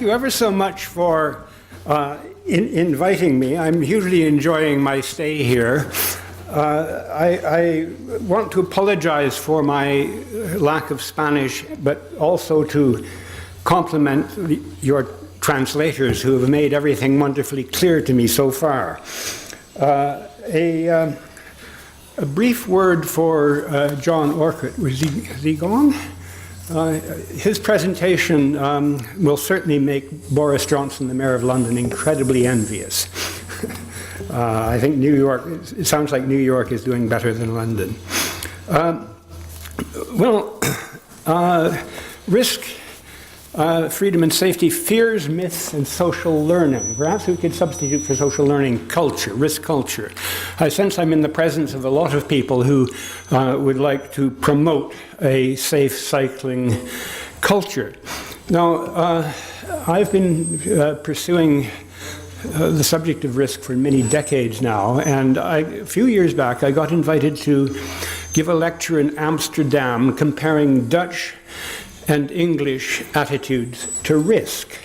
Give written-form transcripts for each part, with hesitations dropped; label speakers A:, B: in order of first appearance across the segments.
A: you ever so much for inviting me. I'm hugely enjoying my stay here. I want to apologize for my lack of Spanish, but also to compliment your translators who have made everything wonderfully clear to me so far. A brief word for John Orcutt. Is he gone? His presentation will certainly make Boris Johnson, the Mayor of London, incredibly envious. I think New York, it sounds like New York is doing better than London. Risk, freedom and safety, fears, myths, and social learning. Perhaps we could substitute for social learning culture, risk culture. I sense I'm in the presence of a lot of people who would like to promote a safe cycling culture. Now, I've been pursuing the subject of risk for many decades now, and a few years back I got invited to give a lecture in Amsterdam comparing Dutch and English attitudes to risk.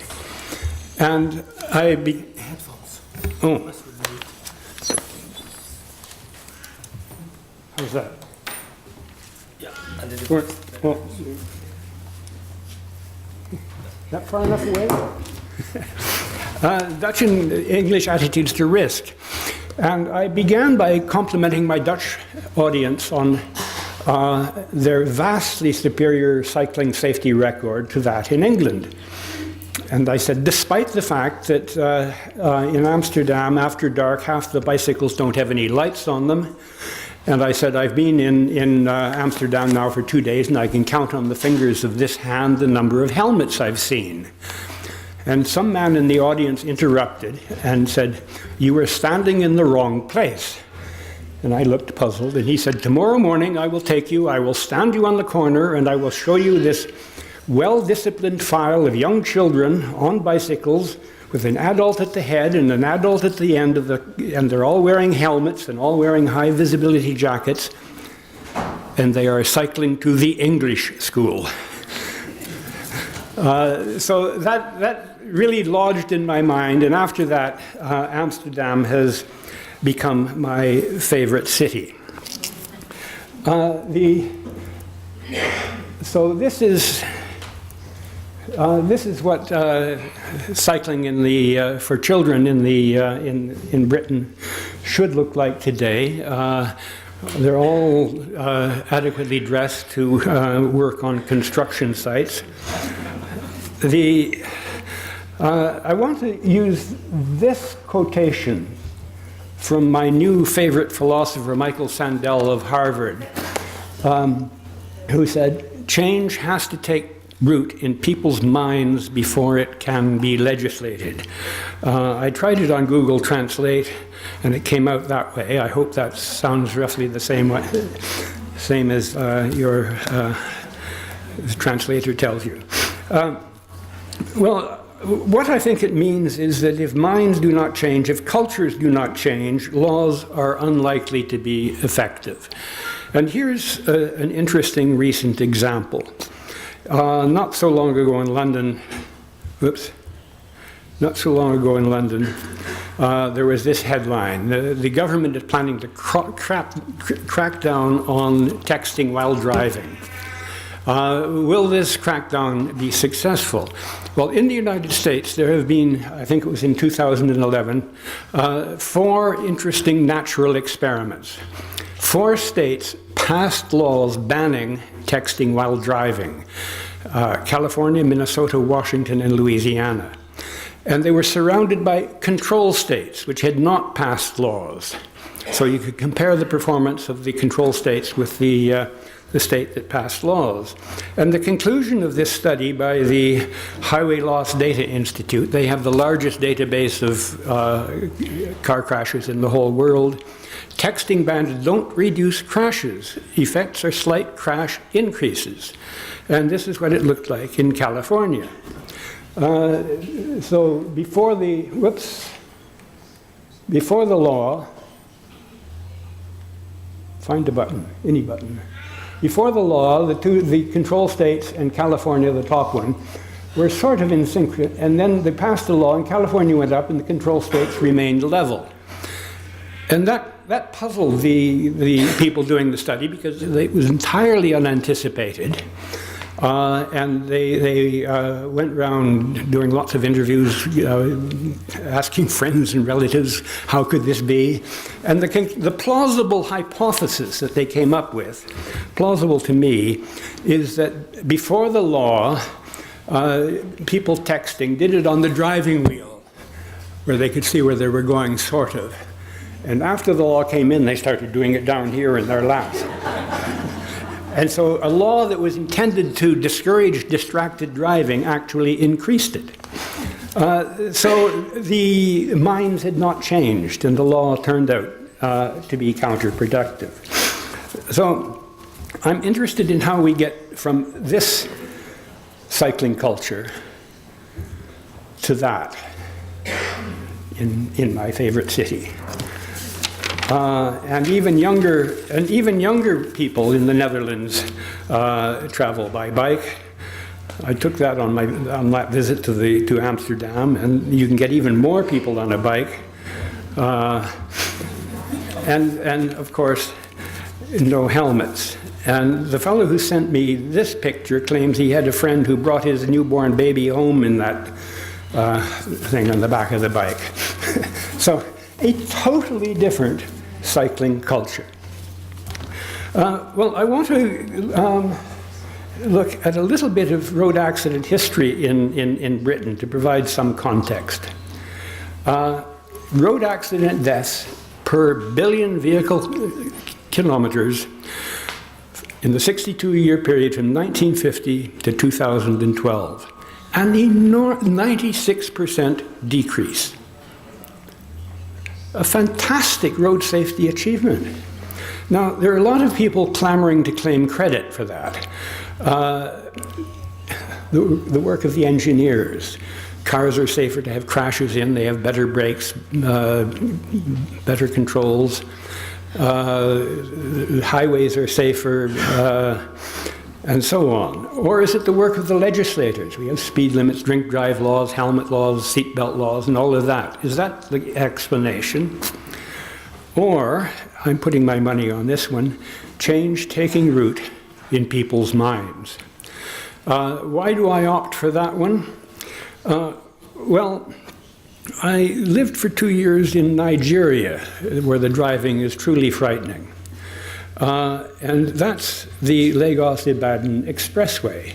A: And headphones. Oh. How's that?
B: Yeah. And then
A: that far enough away? Dutch and English attitudes to risk. And I began by complimenting my Dutch audience on their vastly superior cycling safety record to that in England. And I said, despite the fact that in Amsterdam, after dark, half the bicycles don't have any lights on them. And I said, I've been in Amsterdam now for 2 days, and I can count on the fingers of this hand the number of helmets I've seen. And some man in the audience interrupted and said, you were standing in the wrong place. And I looked puzzled, and he said, tomorrow morning I will take you, I will stand you on the corner, and I will show you this well-disciplined file of young children on bicycles with an adult at the head and an adult at the end and they're all wearing helmets and all wearing high visibility jackets, and they are cycling to the English school. So that really lodged in my mind, and after that, Amsterdam has become my favorite city. So this is what cycling for children in Britain should look like today. They're all adequately dressed to work on construction sites. I want to use this quotation from my new favorite philosopher, Michael Sandel of Harvard, who said, change has to take root in people's minds before it can be legislated. I tried it on Google Translate, and it came out that way. I hope that sounds roughly the same as your translator tells you. Well, what I think it means is that if minds do not change, if cultures do not change, laws are unlikely to be effective. And here's an interesting recent example. Not so long ago in London, there was this headline: the government is planning to crack down on texting while driving. Will this crackdown be successful? Well, in the United States, there have been, I think it was in 2011, 4 interesting natural experiments. 4 states passed laws banning texting while driving: California, Minnesota, Washington, and Louisiana. And they were surrounded by control states, which had not passed laws. So you could compare the performance of the control states with the state that passed laws. And the conclusion of this study by the Highway Loss Data Institute, they have the largest database of car crashes in the whole world. Texting bans don't reduce crashes. Effects are slight crash increases. And this is what it looked like in California. So before the law, find a button, any button. Before the law, the control states and California, the top one, were sort of in sync, and then they passed a law, and California went up, and the control states remained level. And that puzzled the people doing the study because it was entirely unanticipated. And they went around doing lots of interviews, asking friends and relatives, how could this be? And the plausible hypothesis that they came up with, plausible to me, is that before the law, people texting did it on the driving wheel, where they could see where they were going, sort of. And after the law came in, they started doing it down here in their laps. And so a law that was intended to discourage distracted driving actually increased it. So the minds had not changed, and the law turned out to be counterproductive. So I'm interested in how we get from this cycling culture to that in my favorite city. And even younger people in the Netherlands travel by bike. I took that on that visit to Amsterdam, and you can get even more people on a bike. And of course, no helmets. And the fellow who sent me this picture claims he had a friend who brought his newborn baby home in that thing on the back of the bike. So a totally different cycling culture. Well, I want to look at a little bit of road accident history in Britain to provide some context. Road accident deaths per billion vehicle kilometers in the 62-year period from 1950 to 2012, an enormous 96% decrease. A fantastic road safety achievement. Now, there are a lot of people clamoring to claim credit for that. The work of the engineers. Cars are safer to have crashes in, they have better brakes, better controls. Highways are safer, and so on. Or is it the work of the legislators? We have speed limits, drink drive laws, helmet laws, seatbelt laws, and all of that. Is that the explanation? Or, I'm putting my money on this one, change taking root in people's minds. Why do I opt for that one? Well, I lived for 2 years in Nigeria, where the driving is truly frightening. And that's the Lagos-Ibadan Expressway,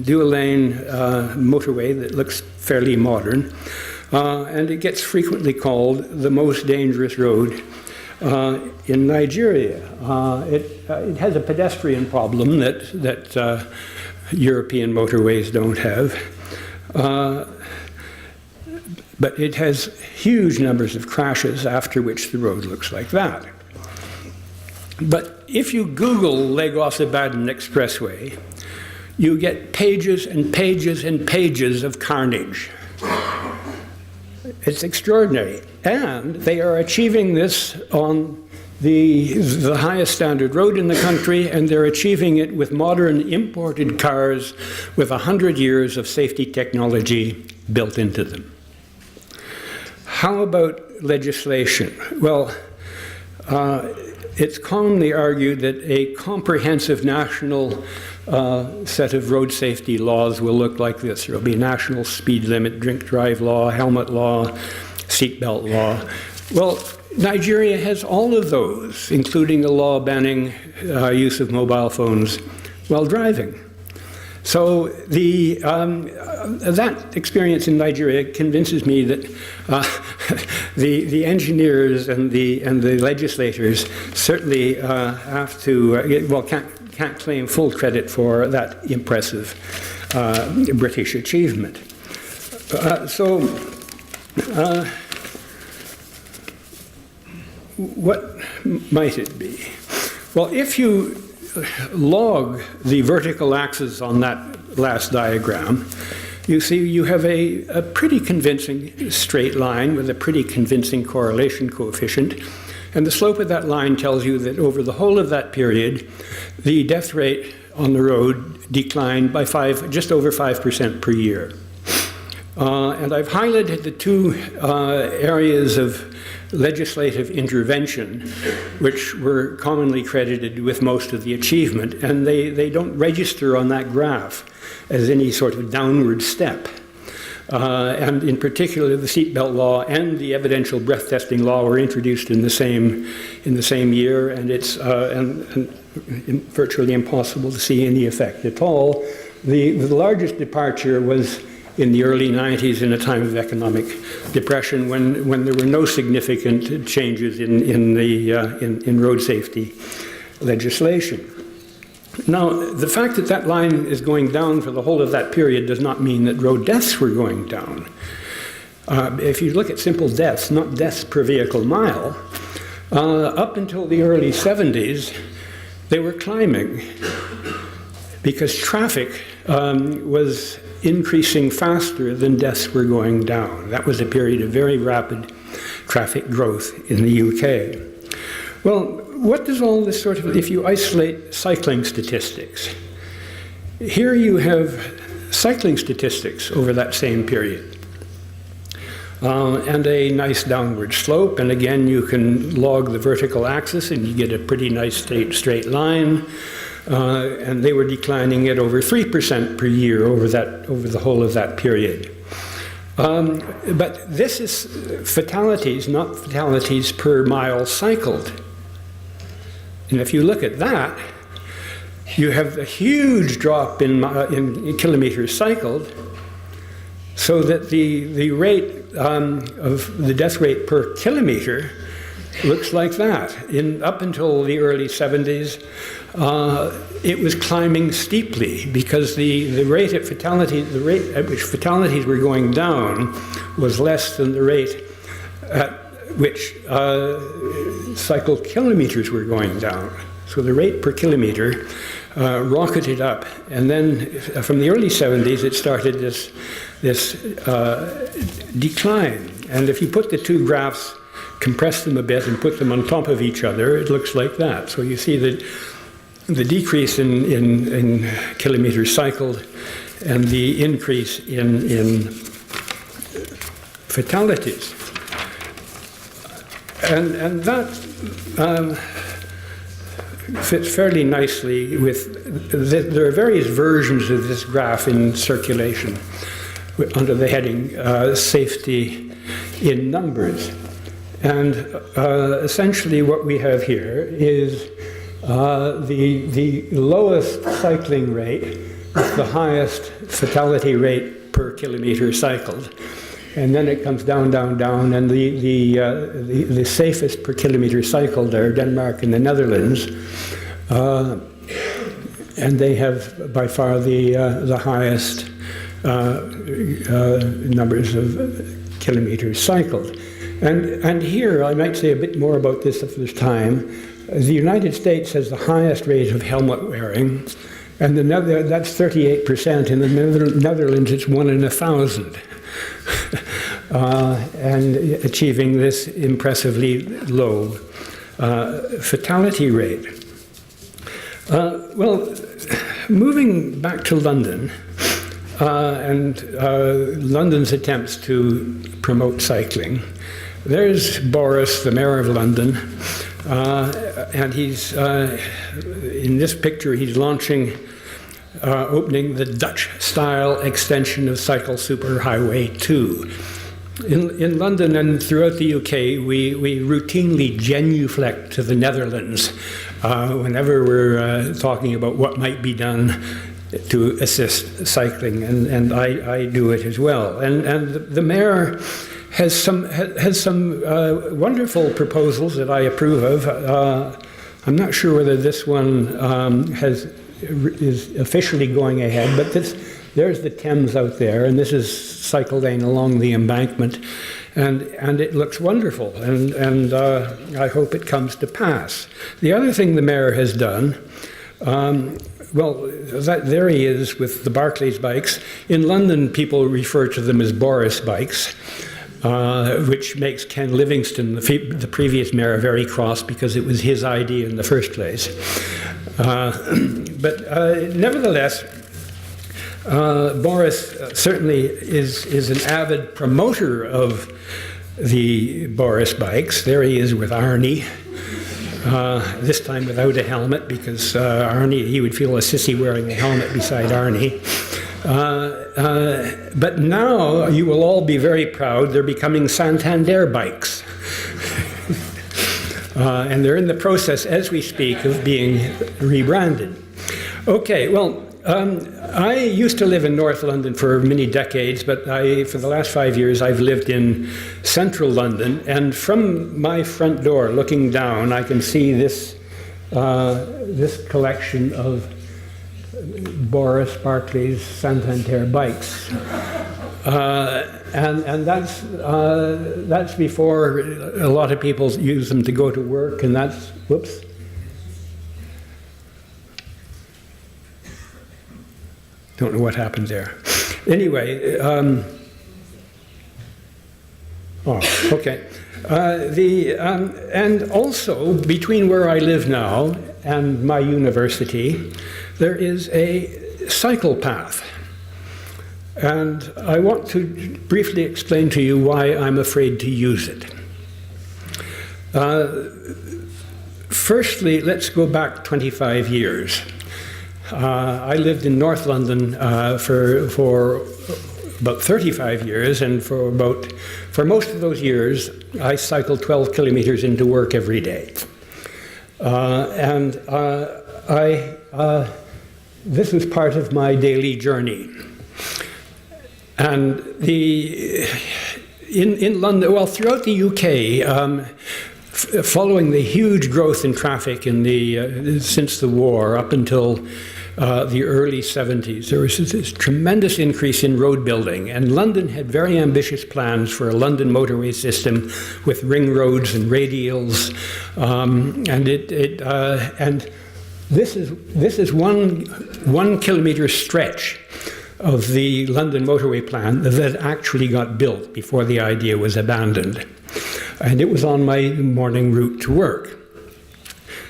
A: dual-lane motorway that looks fairly modern, and it gets frequently called the most dangerous road in Nigeria. It has a pedestrian problem that European motorways don't have. But it has huge numbers of crashes, after which the road looks like that. But if you Google Lagos-Ibadan Expressway, you get pages and pages and pages of carnage. It's extraordinary. And they are achieving this on the highest standard road in the country, and they're achieving it with modern imported cars with 100 years of safety technology built into them. How about legislation? Well, it's commonly argued that a comprehensive national set of road safety laws will look like this. There will be a national speed limit, drink drive law, helmet law, seatbelt law. Well, Nigeria has all of those, including a law banning use of mobile phones while driving. So that experience in Nigeria convinces me that the engineers and the legislators certainly have to, well, can't claim full credit for that impressive British achievement. What might it be? Well, if you log the vertical axis on that last diagram, you see you have a pretty convincing straight line with a pretty convincing correlation coefficient. And the slope of that line tells you that over the whole of that period, the death rate on the road declined by just over 5% per year. And I've highlighted the two areas of legislative intervention, which were commonly credited with most of the achievement, and they don't register on that graph as any sort of downward step. And in particular, the seatbelt law and the evidential breath testing law were introduced in the same year, and it's virtually impossible to see any effect at all. The largest departure was in the early 90s, in a time of economic depression, when there were no significant changes in road safety legislation. Now, the fact that that line is going down for the whole of that period does not mean that road deaths were going down. If you look at simple deaths, not deaths per vehicle mile, up until the early 70s, they were climbing because traffic was increasing faster than deaths were going down. That was a period of very rapid traffic growth in the UK. Well, what does all this sort of, if you isolate cycling statistics, here you have cycling statistics over that same period. And a nice downward slope, and again you can log the vertical axis and you get a pretty nice straight line. And they were declining at over 3% per year over the whole of that period. But this is fatalities, not fatalities per mile cycled. And if you look at that, you have a huge drop in kilometers cycled, so that the rate of the death rate per kilometer looks like that. Up until the early 70s, it was climbing steeply because the rate at which fatalities were going down was less than the rate at which cycle kilometers were going down. So the rate per kilometer rocketed up, and then from the early 70s it started this decline. And if you put the two graphs, compress them a bit and put them on top of each other, it looks like that. So you see that the decrease in kilometers cycled and the increase in fatalities. And that fits fairly nicely with, there are various versions of this graph in circulation under the heading Safety in Numbers. And essentially what we have here is the lowest cycling rate with the highest fatality rate per kilometer cycled. And then it comes down, down, down, and the safest per kilometer cycled are Denmark and the Netherlands. And they have by far the highest numbers of kilometers cycled. And here, I might say a bit more about this if there's time. The United States has the highest rate of helmet wearing, and that's 38%. In the Netherlands, it's 1 in 1,000. And achieving this impressively low fatality rate. Well, moving back to London, and London's attempts to promote cycling. There's Boris, the Mayor of London, and he's, in this picture, he's launching, opening the Dutch-style extension of Cycle Superhighway 2. In London and throughout the UK, we routinely genuflect to the Netherlands whenever we're talking about what might be done to assist cycling, and I do it as well. And the Mayor has some wonderful proposals that I approve of. I'm not sure whether this one is officially going ahead, but there's the Thames out there, and this is cycle lane along the embankment, and it looks wonderful, and I hope it comes to pass. The other thing the Mayor has done, well, there he is with the Barclays bikes. In London, people refer to them as Boris bikes, which makes Ken Livingstone, the previous mayor, very cross because it was his idea in the first place. But nevertheless, Boris certainly is an avid promoter of the Boris bikes. There he is with Arnie, this time without a helmet, because Arnie, he would feel a sissy wearing a helmet beside Arnie. But now you will all be very proud, they're becoming Santander bikes. And they're in the process, as we speak, of being rebranded. Okay, well, I used to live in North London for many decades, but for the last 5 years I've lived in central London, and from my front door looking down I can see this, this collection of Boris Barclay's Santander bikes. And that's before a lot of people use them to go to work, and that's, whoops. Don't know what happened there. Anyway, okay. And also, between where I live now and my university, there is a cycle path. And I want to briefly explain to you why I'm afraid to use it. Firstly, let's go back 25 years. I lived in North London for about 35 years, and for most of those years, I cycled 12 kilometers into work every day. This was part of my daily journey. And in London, well, throughout the UK, following the huge growth in traffic since the war up until the early 70s, there was this tremendous increase in road building, and London had very ambitious plans for a London motorway system with ring roads and radials, and this is one kilometer stretch of the London motorway plan that actually got built before the idea was abandoned. And it was on my morning route to work.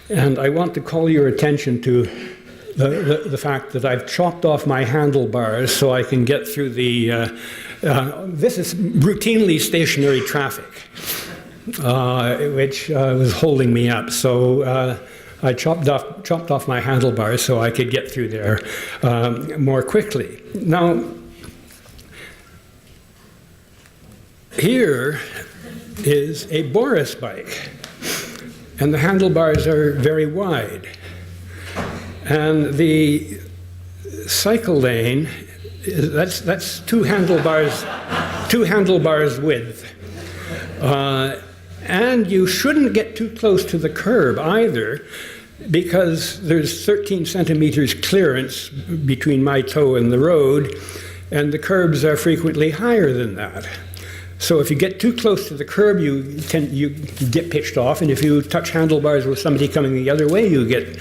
A: And I want to call your attention to the fact that I've chopped off my handlebars so I can get through this is routinely stationary traffic, which was holding me up. So I chopped off my handlebars so I could get through there more quickly. Now, here is a Boris bike, and the handlebars are very wide. And the cycle lane, that's two handlebars width. And you shouldn't get too close to the curb either, because there's 13 centimeters clearance between my toe and the road, and the curbs are frequently higher than that. So if you get too close to the curb, you get pitched off, and if you touch handlebars with somebody coming the other way, you get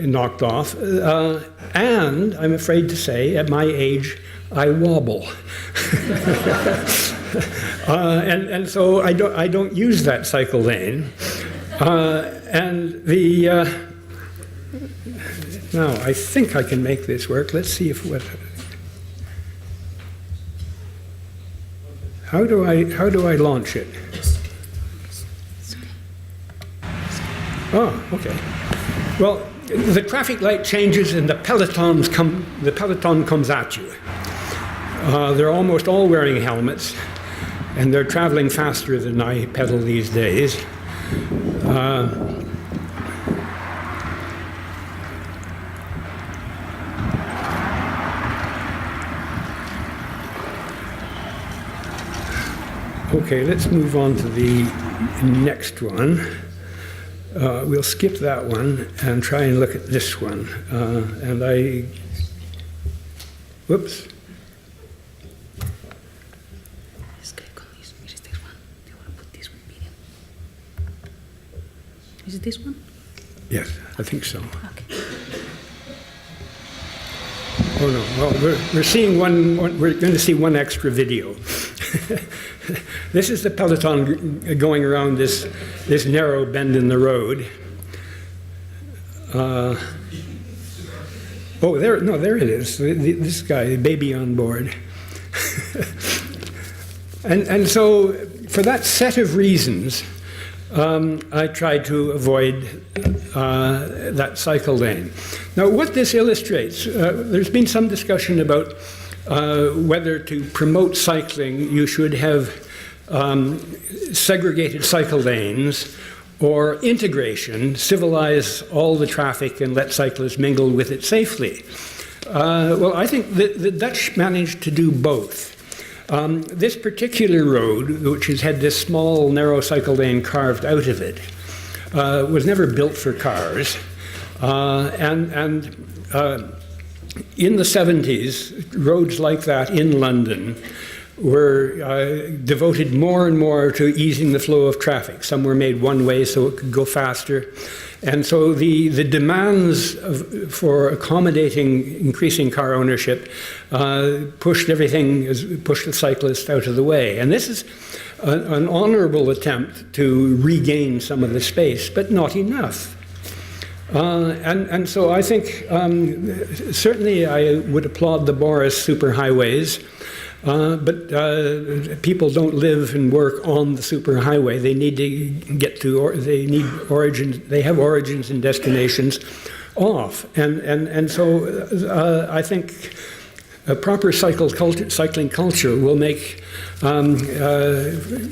A: knocked off. And I'm afraid to say, at my age, I wobble. And so I don't use that cycle lane. Now I think I can make this work. Let's see how do I launch it? Oh, okay. Well, the traffic light changes and the peloton comes at you. They're almost all wearing helmets, and they're traveling faster than I pedal these days. Okay, let's move on to the next one. We'll skip that one and try and look at this one. Whoops.
C: Is it this one?
A: Yes, I think so.
C: Okay.
A: Oh no, well, we're seeing we're going to see one extra video. This is the peloton going around this narrow bend in the road. Oh, there it is. This guy, baby on board. and so, for that set of reasons, I tried to avoid that cycle lane. Now, what this illustrates, there's been some discussion about whether to promote cycling, you should have segregated cycle lanes, or integration, civilize all the traffic and let cyclists mingle with it safely. Well, I think the Dutch managed to do both. This particular road, which has had this small, narrow cycle lane carved out of it, was never built for cars. In the 70s, roads like that in London were devoted more and more to easing the flow of traffic. Some were made one way so it could go faster. And so the demands for accommodating increasing car ownership pushed the cyclist out of the way. And this is an honorable attempt to regain some of the space, but not enough. And so I think certainly I would applaud the Boris superhighways. But people don't live and work on the superhighway. They need to get to, they need origins, they have origins and destinations off. And so I think a proper cycling culture will make,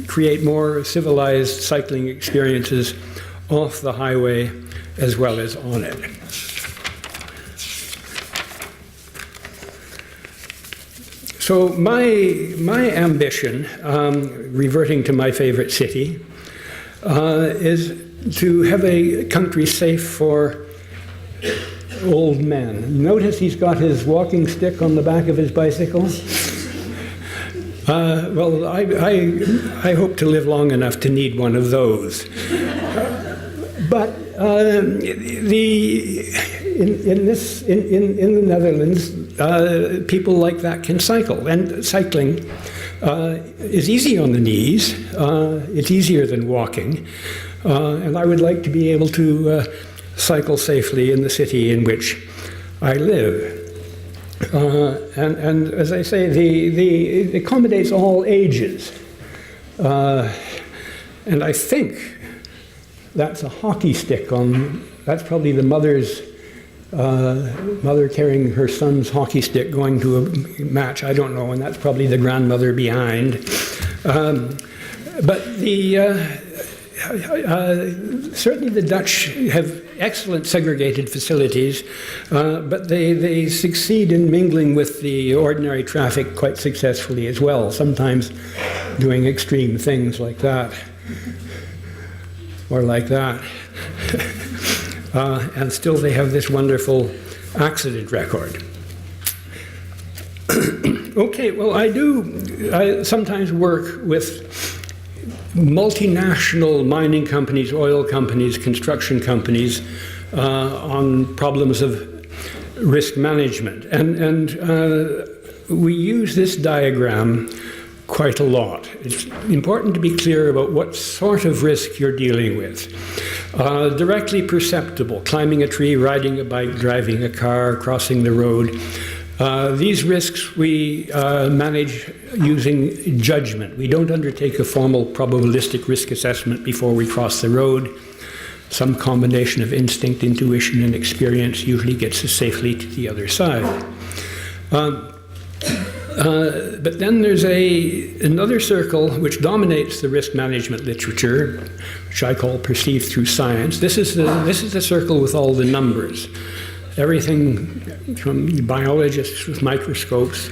A: create more civilized cycling experiences off the highway as well as on it. So my ambition, reverting to my favorite city, is to have a country safe for old men. Notice he's got his walking stick on the back of his bicycle. Well, I hope to live long enough to need one of those. But in the Netherlands, people like that can cycle, and cycling is easy on the knees. It's easier than walking, and I would like to be able to cycle safely in the city in which I live. And as I say, it accommodates all ages, and I think that's a hockey stick on. That's probably the mother carrying her son's hockey stick going to a match. I don't know, and that's probably the grandmother behind. But certainly the Dutch have excellent segregated facilities, but they succeed in mingling with the ordinary traffic quite successfully as well, sometimes doing extreme things like that, or like that. And still they have this wonderful accident record. Okay, well, I sometimes work with multinational mining companies, oil companies, construction companies on problems of risk management. And we use this diagram quite a lot. It's important to be clear about what sort of risk you're dealing with. Directly perceptible, climbing a tree, riding a bike, driving a car, crossing the road. These risks we manage using judgment. We don't undertake a formal probabilistic risk assessment before we cross the road. Some combination of instinct, intuition, and experience usually gets us safely to the other side. But then there's another circle which dominates the risk management literature, which I call perceived through science. This is the circle with all the numbers. Everything from biologists with microscopes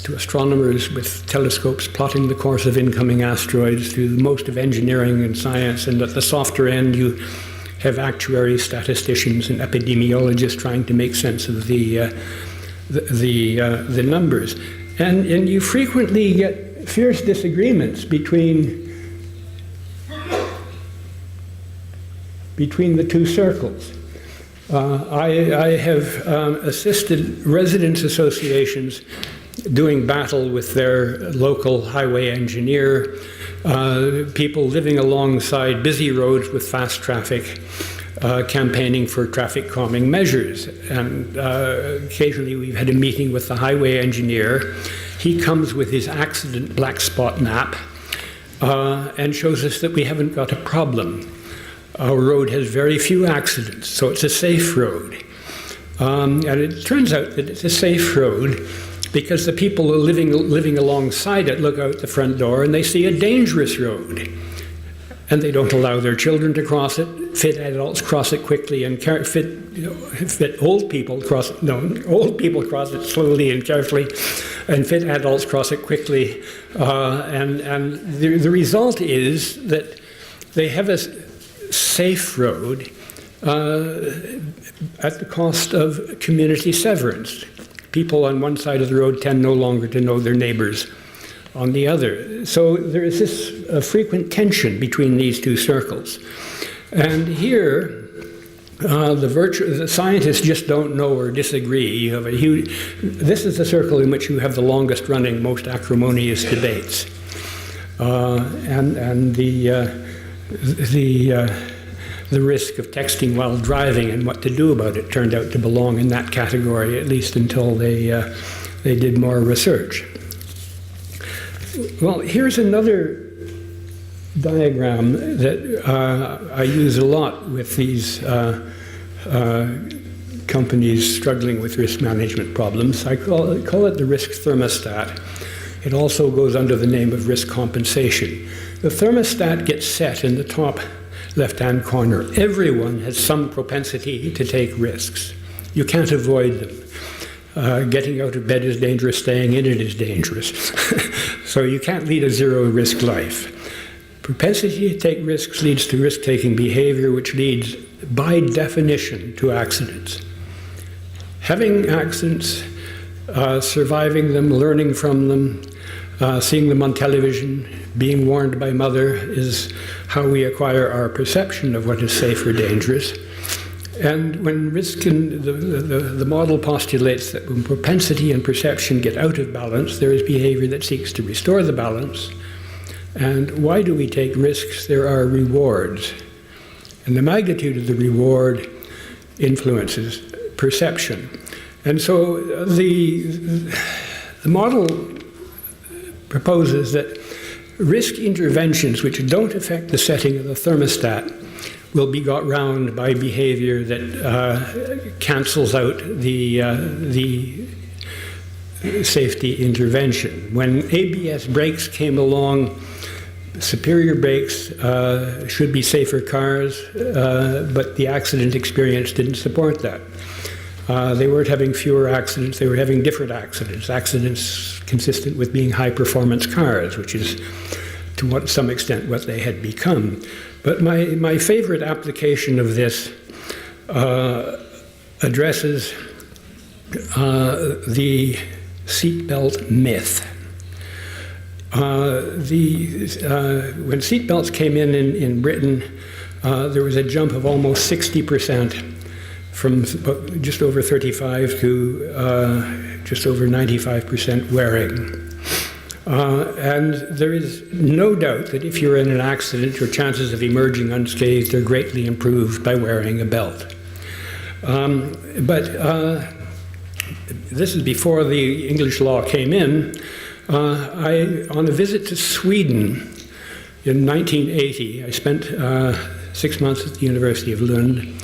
A: to astronomers with telescopes plotting the course of incoming asteroids, to most of engineering and science, and at the softer end you have actuaries, statisticians, and epidemiologists trying to make sense of the numbers. And you frequently get fierce disagreements between the two circles. I have assisted residents' associations doing battle with their local highway engineer, people living alongside busy roads with fast traffic, campaigning for traffic calming measures. And occasionally we've had a meeting with the highway engineer. He comes with his accident black spot map and shows us that we haven't got a problem. Our road has very few accidents, so it's a safe road. And it turns out that it's a safe road because the people living alongside it look out the front door and they see a dangerous road. And they don't allow their children to cross it. Fit adults cross it quickly, and fit old people cross it. No, old people cross it slowly and carefully, and fit adults cross it quickly. And the result is that they have a safe road at the cost of community severance. People on one side of the road tend no longer to know their neighbors on the other. So there is this frequent tension between these two circles. And here, the scientists just don't know or disagree. You have this is the circle in which you have the longest running, most acrimonious debates. And the risk of texting while driving and what to do about it turned out to belong in that category, at least until they did more research. Well, here's another diagram that I use a lot with these companies struggling with risk management problems. I call it the risk thermostat. It also goes under the name of risk compensation. The thermostat gets set in the top left-hand corner. Everyone has some propensity to take risks. You can't avoid them. Getting out of bed is dangerous, staying in it is dangerous. So you can't lead a zero-risk life. Propensity to take risks leads to risk-taking behavior, which leads, by definition, to accidents. Having accidents, surviving them, learning from them, seeing them on television, being warned by mother is how we acquire our perception of what is safe or dangerous. And when risk the model postulates that when propensity and perception get out of balance, there is behavior that seeks to restore the balance. And why do we take risks? There are rewards. And the magnitude of the reward influences perception. And so the model proposes that risk interventions which don't affect the setting of the thermostat will be got round by behavior that cancels out the safety intervention. When ABS brakes came along, superior brakes should be safer cars, but the accident experience didn't support that. They weren't having fewer accidents, they were having different accidents. Accidents consistent with being high-performance cars, which is to some extent what they had become. But my favorite application of this addresses the seatbelt myth. When seatbelts came in Britain, there was a jump of almost 60% from just over 35 to just over 95% wearing. And there is no doubt that if you're in an accident, your chances of emerging unscathed are greatly improved by wearing a belt. But this is before the English law came in. On a visit to Sweden in 1980, I spent 6 months at the University of Lund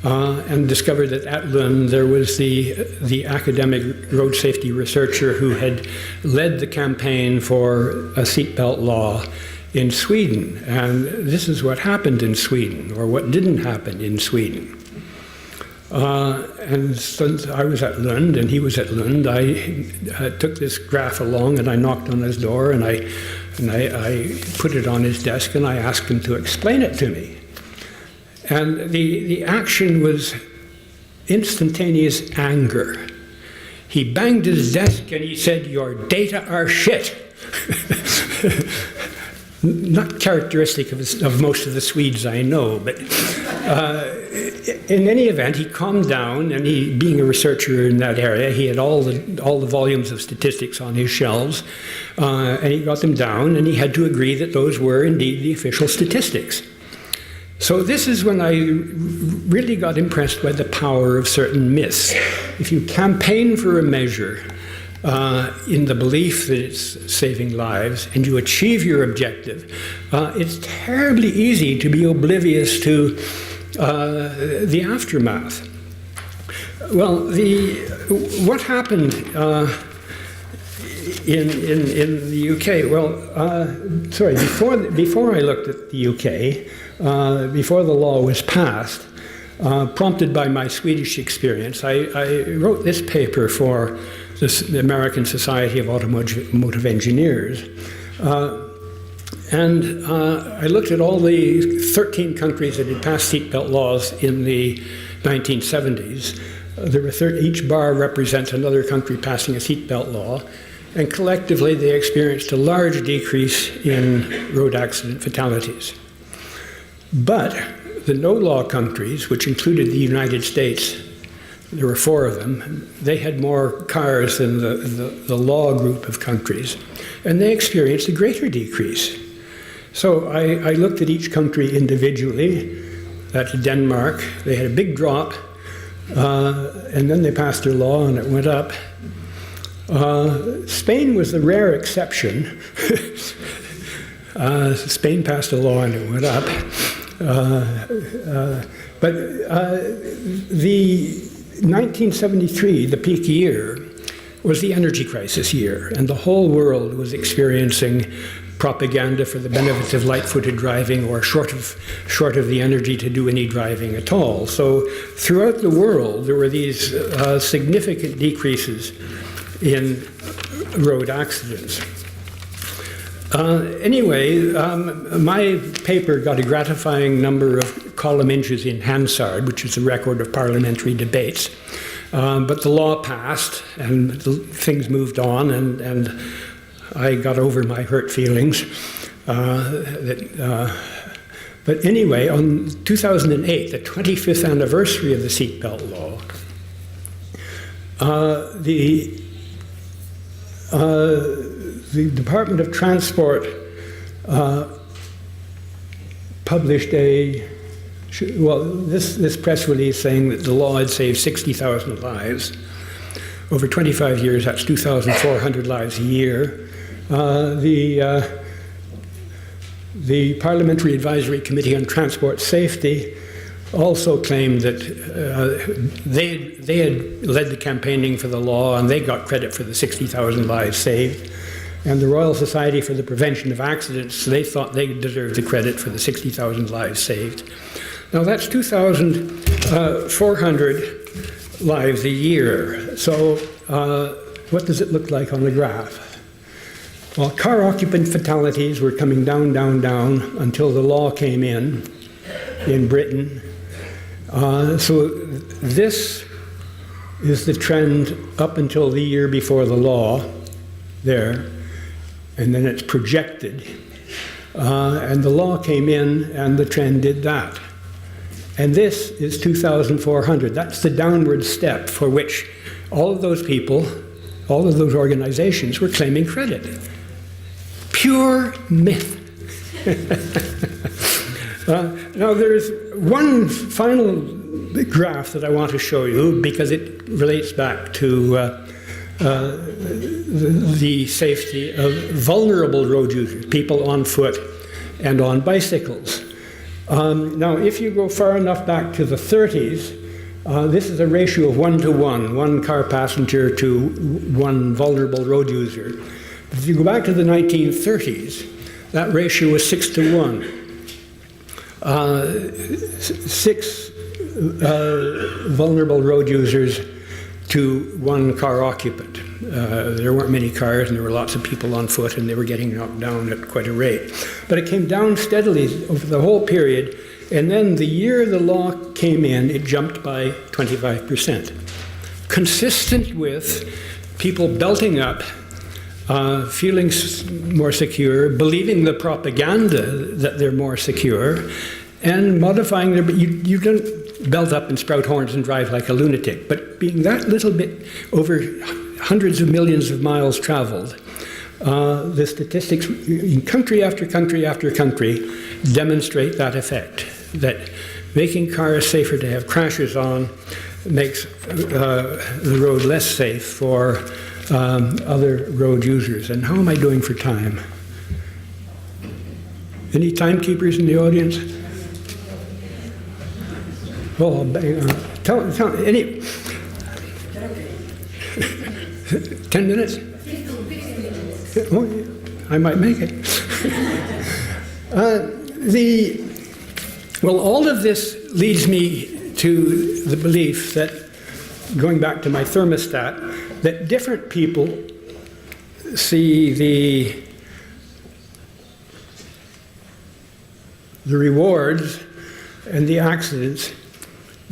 A: and discovered that at Lund there was the academic road safety researcher who had led the campaign for a seatbelt law in Sweden. And this is what happened in Sweden, or what didn't happen in Sweden. And since I was at Lund and he was at Lund, I took this graph along and I knocked on his door and I put it on his desk and I asked him to explain it to me. And the action was instantaneous anger. He banged his desk and he said, "Your data are shit." Not characteristic of most of the Swedes I know, but in any event, he calmed down, and he, being a researcher in that area, he had all the volumes of statistics on his shelves, and he got them down, and he had to agree that those were indeed the official statistics. So this is when I really got impressed by the power of certain myths. If you campaign for a measure in the belief that it's saving lives and you achieve your objective, it's terribly easy to be oblivious to the aftermath. Well, what happened in the UK? Well, sorry, before I looked at the UK, before the law was passed, prompted by my Swedish experience, I wrote this paper for the American Society of Automotive Engineers. And I looked at all the 13 countries that had passed seatbelt laws in the 1970s. There were each bar represents another country passing a seatbelt law, and collectively they experienced a large decrease in road accident fatalities. But the no-law countries, which included the United States, there were 4 of them, they had more cars than the law group of countries, and they experienced a greater decrease. So I looked at each country individually. That's Denmark. They had a big drop, and then they passed their law and it went up. Spain was the rare exception. Spain passed a law and it went up. But the 1973, the peak year, was the energy crisis year, and the whole world was experiencing propaganda for the benefits of light-footed driving, or short of the energy to do any driving at all. So throughout the world, there were these significant decreases in road accidents. Anyway, my paper got a gratifying number of column inches in Hansard, which is the record of parliamentary debates. But the law passed, and things moved on, and I got over my hurt feelings. But anyway, on 2008, the 25th anniversary of the seatbelt law, the Department of Transport published this press release saying that the law had saved 60,000 lives. Over 25 years, that's 2,400 lives a year. The Parliamentary Advisory Committee on Transport Safety also claimed that they had led the campaigning for the law, and they got credit for the 60,000 lives saved. And the Royal Society for the Prevention of Accidents, they thought they deserved the credit for the 60,000 lives saved. Now that's 2,400 lives a year. So what does it look like on the graph? Well, car occupant fatalities were coming down, down, down until the law came in Britain. So this is the trend up until the year before the law there, and then it's projected. And the law came in and the trend did that. And this is 2,400. That's the downward step for which all of those people, all of those organizations were claiming credit. Pure myth. Now there's one final graph that I want to show you because it relates back to the safety of vulnerable road users, people on foot and on bicycles. Now if you go far enough back to the 30s, this is a ratio of 1 to 1, one car passenger to one vulnerable road user. If you go back to the 1930s, that ratio was 6 to 1. 6 vulnerable road users to one car occupant. There weren't many cars, and there were lots of people on foot, and they were getting knocked down at quite a rate. But it came down steadily over the whole period, and then the year the law came in, it jumped by 25%. Consistent with people belting up, feeling more secure, believing the propaganda that they're more secure, and modifying their, you don't belt up and sprout horns and drive like a lunatic, but being that little bit over hundreds of millions of miles traveled, the statistics in country after country after country demonstrate that effect. that making cars safer to have crashers on makes the road less safe for other road users. And how am I doing for time? Any timekeepers in the audience? Well, tell any 10 minutes? Oh, yeah, I might make it. Well, all of this leads me to the belief that, going back to my thermostat, that different people see the rewards and the accidents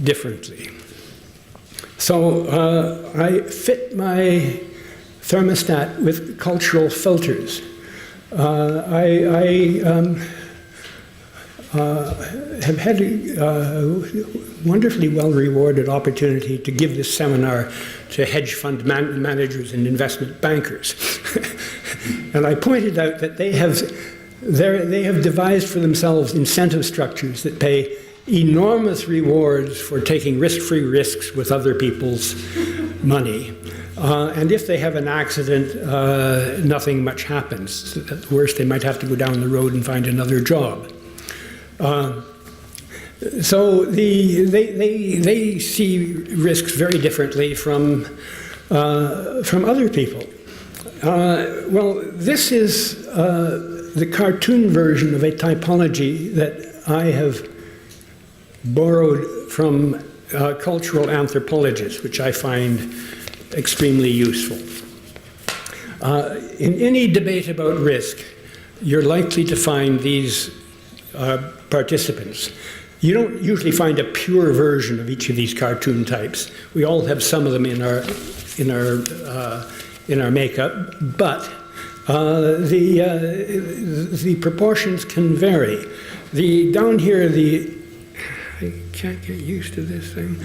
A: differently. So I fit my thermostat with cultural filters. I have had a wonderfully well-rewarded opportunity to give this seminar to hedge fund managers and investment bankers. And I pointed out that they have devised for themselves incentive structures that pay enormous rewards for taking risk-free risks with other people's money. And if they have an accident, nothing much happens. At worst, they might have to go down the road and find another job. So they see risks very differently from other people. Well, this is the cartoon version of a typology that I have borrowed from cultural anthropologists, which I find extremely useful. In any debate about risk, you're likely to find these participants. You don't usually find a pure version of each of these cartoon types. We all have some of them in our makeup, but the proportions can vary. Down here, I can't get used to this thing.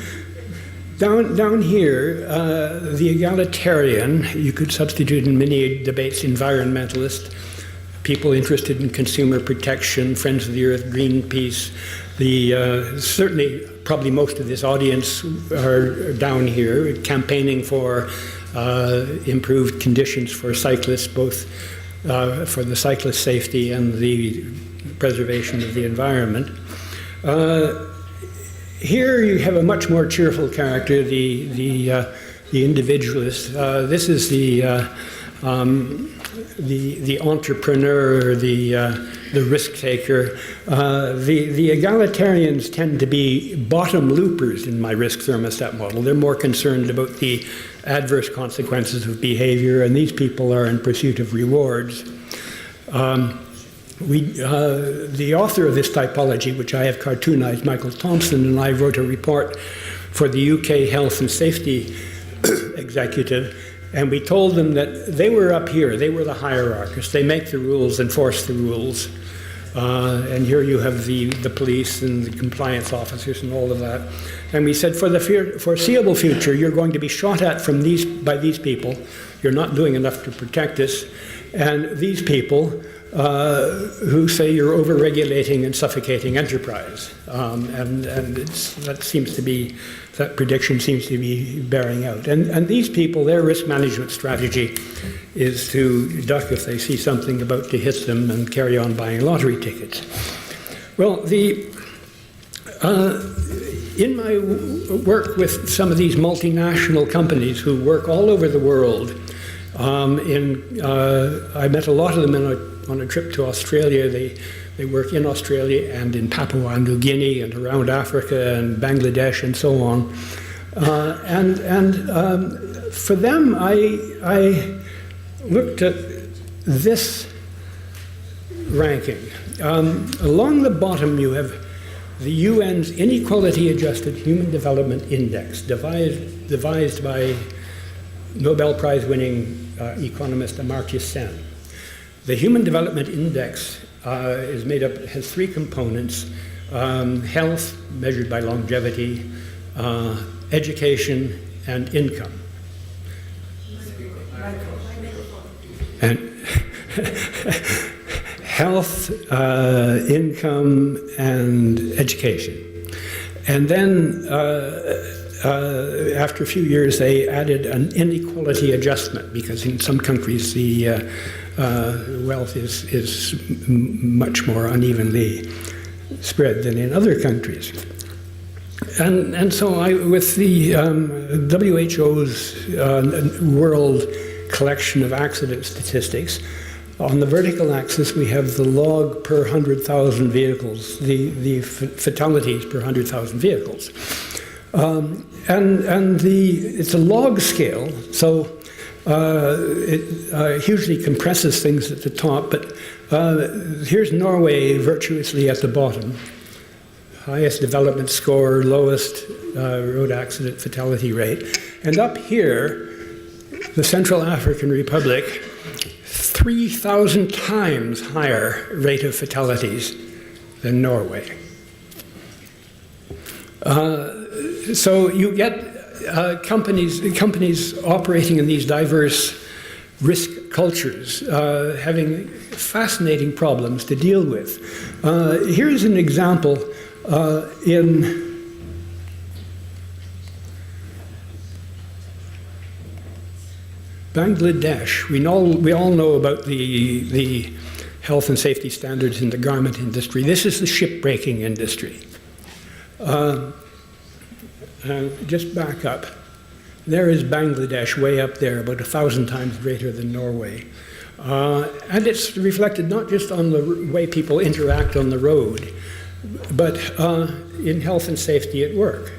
A: Down here, the egalitarian, you could substitute in many debates environmentalist, people interested in consumer protection, Friends of the Earth, Greenpeace. Certainly, probably most of this audience are down here campaigning for improved conditions for cyclists, both for the cyclist safety and the preservation of the environment. Here you have a much more cheerful character, the individualist. This is the entrepreneur, the risk taker. The egalitarians tend to be bottom loopers in my risk thermostat model. They're more concerned about the adverse consequences of behavior, and these people are in pursuit of rewards. The author of this typology, which I have cartoonized, Michael Thompson, and I wrote a report for the UK Health and Safety Executive, and we told them that they were up here, they were the hierarchists, they make the rules, enforce the rules, and here you have the police and the compliance officers and all of that. And we said, for the foreseeable future, you're going to be shot at by these people, you're not doing enough to protect us, and these people who say you're over-regulating and suffocating enterprise. That prediction seems to be bearing out. And these people, their risk management strategy is to duck if they see something about to hit them and carry on buying lottery tickets. Well, in my work with some of these multinational companies who work all over the world, I met a lot of them on a trip to Australia. They work in Australia and in Papua New Guinea and around Africa and Bangladesh and so on. For them, I looked at this ranking. Along the bottom, you have the UN's Inequality-Adjusted Human Development Index, devised by Nobel Prize-winning economist Amartya Sen. The Human Development Index has three components: health, measured by longevity, education, and income. And health, income, and education. And then, after a few years, they added an inequality adjustment, because in some countries the wealth is much more unevenly spread than in other countries. And so with the WHO's world collection of accident statistics, on the vertical axis we have the log per 100,000 vehicles, the fatalities per 100,000 vehicles. It's a log scale, so it hugely compresses things at the top, but here's Norway virtuously at the bottom. Highest development score, lowest road accident fatality rate. And up here, the Central African Republic, 3,000 times higher rate of fatalities than Norway. So you get companies operating in these diverse risk cultures, having fascinating problems to deal with. Here's an example in Bangladesh. We all know about the health and safety standards in the garment industry. This is the shipbreaking industry. Just back up. There is Bangladesh way up there, about 1,000 times greater than Norway. And it's reflected not just on the way people interact on the road, but in health and safety at work.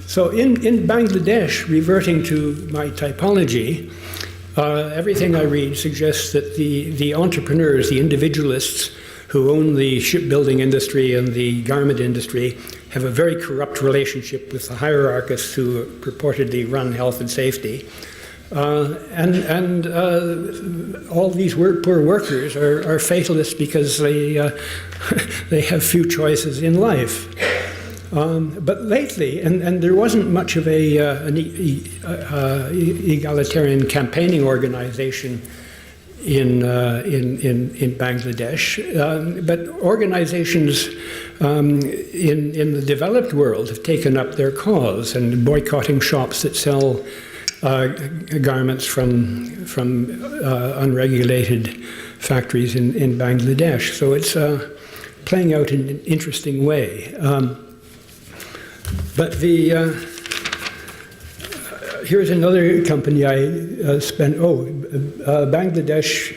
A: So in Bangladesh, reverting to my typology, everything I read suggests that the entrepreneurs, the individualists who own the shipbuilding industry and the garment industry have a very corrupt relationship with the hierarchists who purportedly run health and safety. And all these poor workers are fatalists because they have few choices in life. But lately, and there wasn't much of an egalitarian campaigning organization in Bangladesh, but organizations in the developed world have taken up their cause and boycotting shops that sell garments from unregulated factories in Bangladesh. So it's playing out in an interesting way. But here's another company I spent, Bangladesh,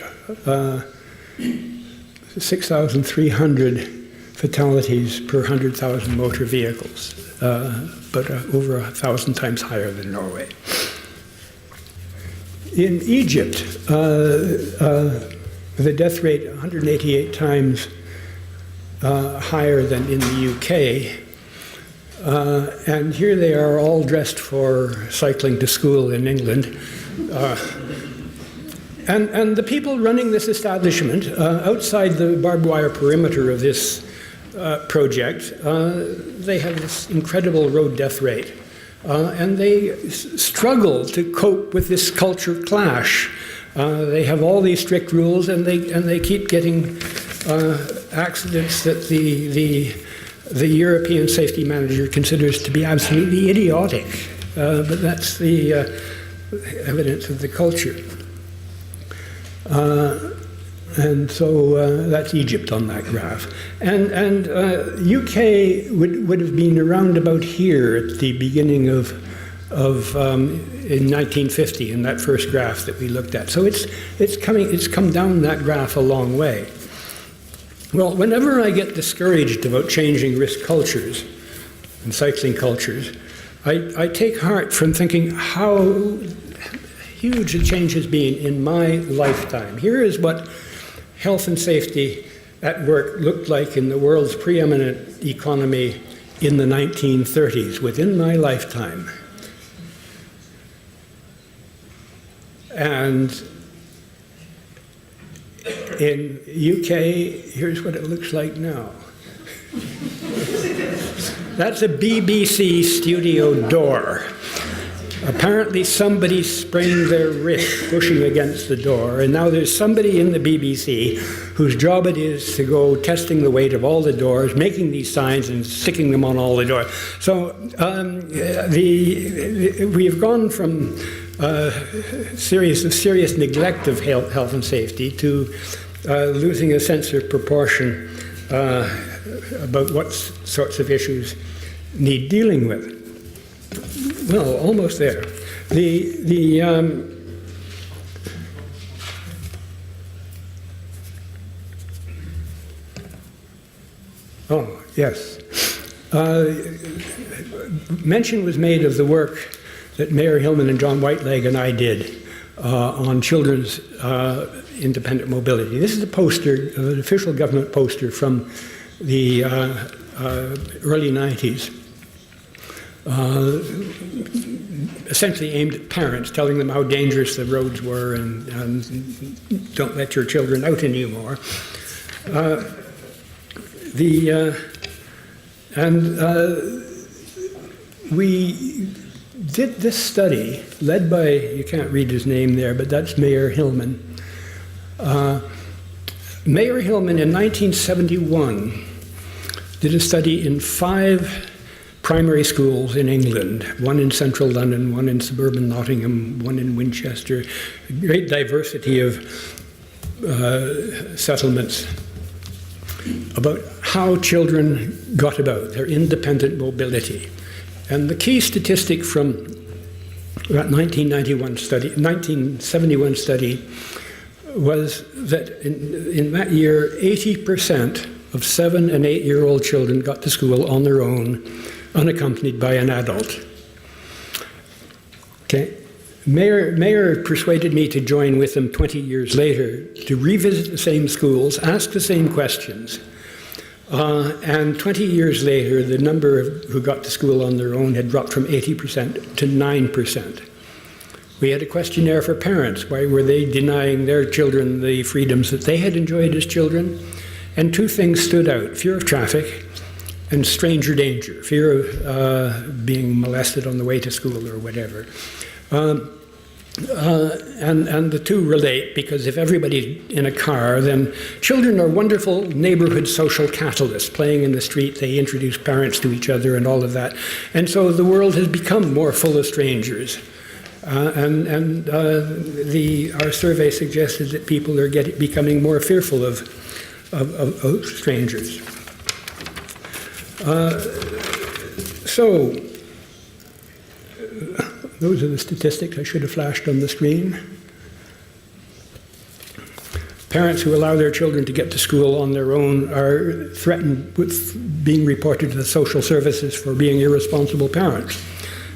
A: 6,300 fatalities per 100,000 motor vehicles, but over 1,000 times higher than Norway. In Egypt, the death rate 188 times higher than in the UK. And here they are all dressed for cycling to school in England. And the people running this establishment, outside the barbed wire perimeter of this project, they have this incredible road death rate. And they struggle to cope with this culture clash. They have all these strict rules, and they keep getting accidents that the European safety manager considers to be absolutely idiotic. But that's the evidence of the culture. And so that's Egypt on that graph. And UK would have been around about here at the beginning of in 1950 in that first graph that we looked at. So it's come down that graph a long way. Well, whenever I get discouraged about changing risk cultures and cycling cultures, I take heart from thinking how huge a change has been in my lifetime. Here is what health and safety at work looked like in the world's preeminent economy in the 1930s, within my lifetime. And in UK, here's what it looks like now. That's a BBC studio door. Apparently somebody sprained their wrist pushing against the door, and now there's somebody in the BBC whose job it is to go testing the weight of all the doors, making these signs and sticking them on all the doors. So we have gone from serious neglect of health and safety to losing a sense of proportion about what sorts of issues need dealing with. Well, almost there. Oh, yes. Mention was made of the work that Mayor Hillman and John Whiteleg and I did on children's independent mobility. This is a poster, an official government poster from the early 90s. Essentially aimed at parents, telling them how dangerous the roads were and don't let your children out anymore. We did this study, led by, you can't read his name there, but that's Mayor Hillman. Mayor Hillman in 1971 did a study in 5 primary schools in England, one in central London, one in suburban Nottingham, one in Winchester, great diversity of settlements, about how children got about, their independent mobility. And the key statistic from that 1971 study was that in that year, 80% of 7- and 8-year-old children got to school on their own, unaccompanied by an adult. Okay. Mayor persuaded me to join with them 20 years later to revisit the same schools, ask the same questions. And 20 years later, the number who got to school on their own had dropped from 80% to 9%. We had a questionnaire for parents. Why were they denying their children the freedoms that they had enjoyed as children? And 2 things stood out: fear of traffic and stranger danger, fear of being molested on the way to school or whatever. And the 2 relate, because if everybody's in a car, then children are wonderful neighborhood social catalysts. Playing in the street, they introduce parents to each other and all of that. And so the world has become more full of strangers. Our survey suggested that people are becoming more fearful of strangers. So, those are the statistics I should have flashed on the screen. Parents who allow their children to get to school on their own are threatened with being reported to the social services for being irresponsible parents.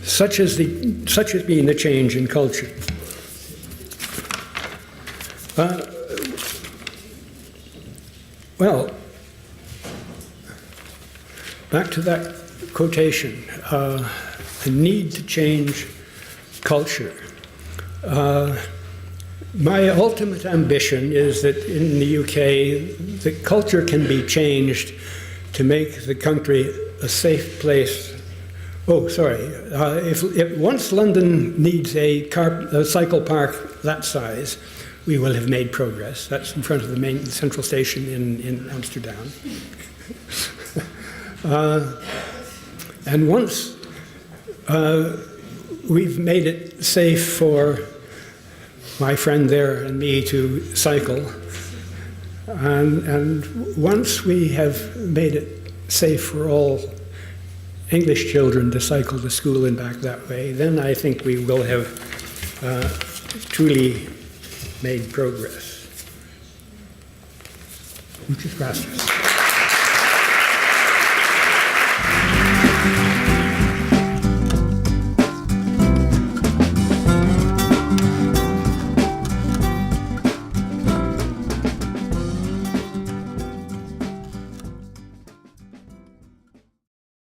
A: Such has been the change in culture. Well, back to that quotation, the need to change culture. My ultimate ambition is that in the UK, the culture can be changed to make the country a safe place. Oh, sorry. If once London needs a cycle park that size, we will have made progress. That's in front of the main central station in Amsterdam. And once we've made it safe for my friend there and me to cycle, and once we have made it safe for all English children to cycle to school and back that way, then I think we will have truly made progress. Muchas gracias.